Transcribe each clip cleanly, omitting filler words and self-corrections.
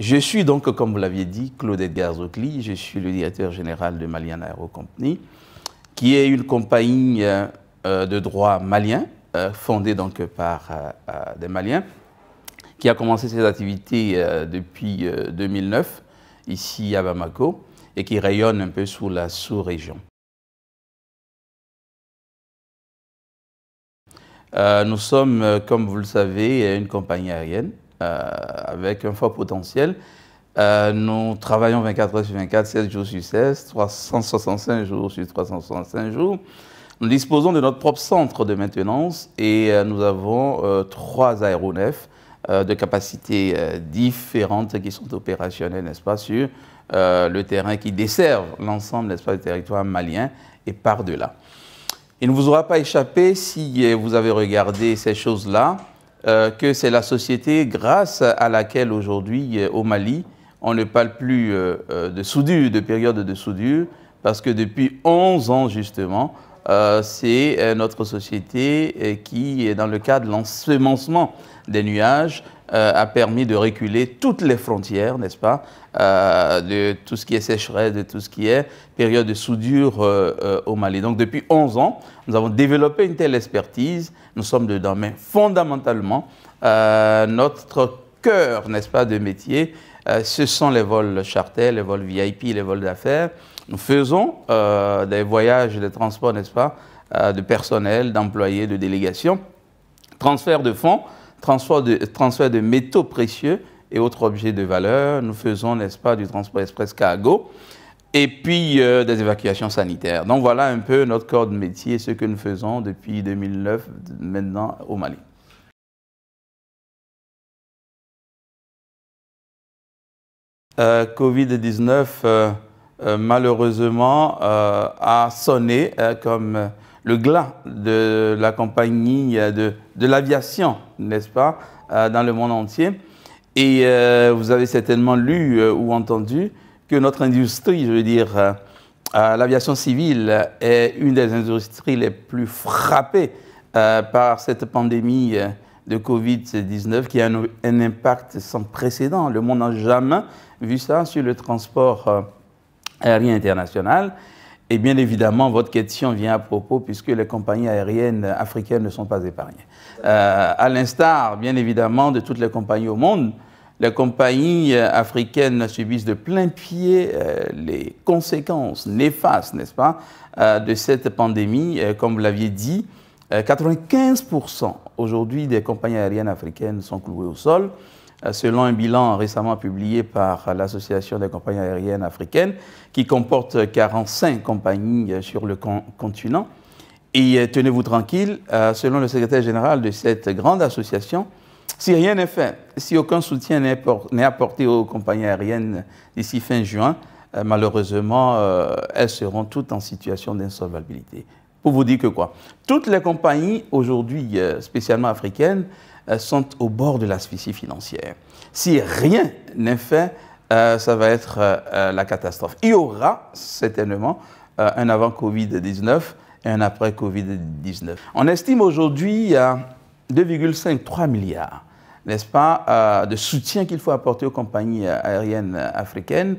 Je suis donc, comme vous l'aviez dit, Claude Edgar Zokli, je suis le directeur général de Malian Aero Company, qui est une compagnie de droit malien, fondée donc par des Maliens, qui a commencé ses activités depuis 2009, ici à Bamako, et qui rayonne un peu sur la sous-région. Nous sommes, comme vous le savez, une compagnie aérienne avec un fort potentiel. Nous travaillons 24 heures sur 24, 7 jours sur 16, 365 jours sur 365 jours. Nous disposons de notre propre centre de maintenance et nous avons 3 aéronefs de capacités différentes qui sont opérationnelles, n'est-ce pas, sur le terrain qui desservent l'ensemble, n'est-ce pas, du territoire malien et par-delà. Il ne vous aura pas échappé, si vous avez regardé ces choses-là, que c'est la société grâce à laquelle aujourd'hui au Mali, on ne parle plus de soudure, de période de soudure, parce que depuis 11 ans justement, c'est notre société qui, dans le cadre de l'ensemencement des nuages, a permis de reculer toutes les frontières, n'est-ce pas, de tout ce qui est sécheresse, de tout ce qui est période de soudure au Mali. Donc depuis 11 ans, nous avons développé une telle expertise, nous sommes dedans, mais fondamentalement, notre cœur, n'est-ce pas, de métier, ce sont les vols charter, les vols VIP, les vols d'affaires. Nous faisons des voyages de transport, n'est-ce pas, de personnel, d'employés, de délégations, transfert de fonds, transfert de métaux précieux et autres objets de valeur. Nous faisons, n'est-ce pas, du transport express cargo et puis des évacuations sanitaires. Donc voilà un peu notre corps de métier, ce que nous faisons depuis 2009 maintenant au Mali. Covid-19, malheureusement, a sonné comme le glas de la compagnie de l'aviation, n'est-ce pas, dans le monde entier. Et vous avez certainement lu ou entendu que notre industrie, je veux dire, l'aviation civile est une des industries les plus frappées par cette pandémie de Covid-19 qui a un impact sans précédent. Le monde n'a jamais vu ça sur le transport aérien international. Et bien évidemment, votre question vient à propos puisque les compagnies aériennes africaines ne sont pas épargnées. À l'instar, bien évidemment, de toutes les compagnies au monde, les compagnies africaines subissent de plein pied les conséquences néfastes, n'est-ce pas, de cette pandémie. Comme vous l'aviez dit, 95% aujourd'hui des compagnies aériennes africaines sont clouées au sol, selon un bilan récemment publié par l'Association des compagnies aériennes africaines, qui comporte 45 compagnies sur le continent. Et tenez-vous tranquille, selon le secrétaire général de cette grande association, si rien n'est fait, si aucun soutien n'est apporté aux compagnies aériennes d'ici fin juin, malheureusement, elles seront toutes en situation d'insolvabilité. Pour vous dire que quoi? Toutes les compagnies aujourd'hui, spécialement africaines, sont au bord de l'asphyxie financière. Si rien n'est fait, ça va être la catastrophe. Il y aura certainement un avant Covid-19 et un après Covid-19. On estime aujourd'hui à 2,53 milliards, n'est-ce pas, de soutien qu'il faut apporter aux compagnies aériennes africaines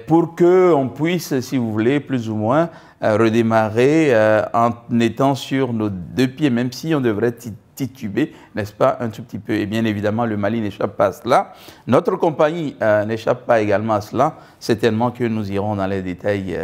pour qu'on puisse, si vous voulez, plus ou moins redémarrer en étant sur nos 2 pieds, même si on devrait tituber, n'est-ce pas, un tout petit peu. Et bien évidemment, le Mali n'échappe pas à cela. Notre compagnie n'échappe pas également à cela. Certainement que nous irons dans les détails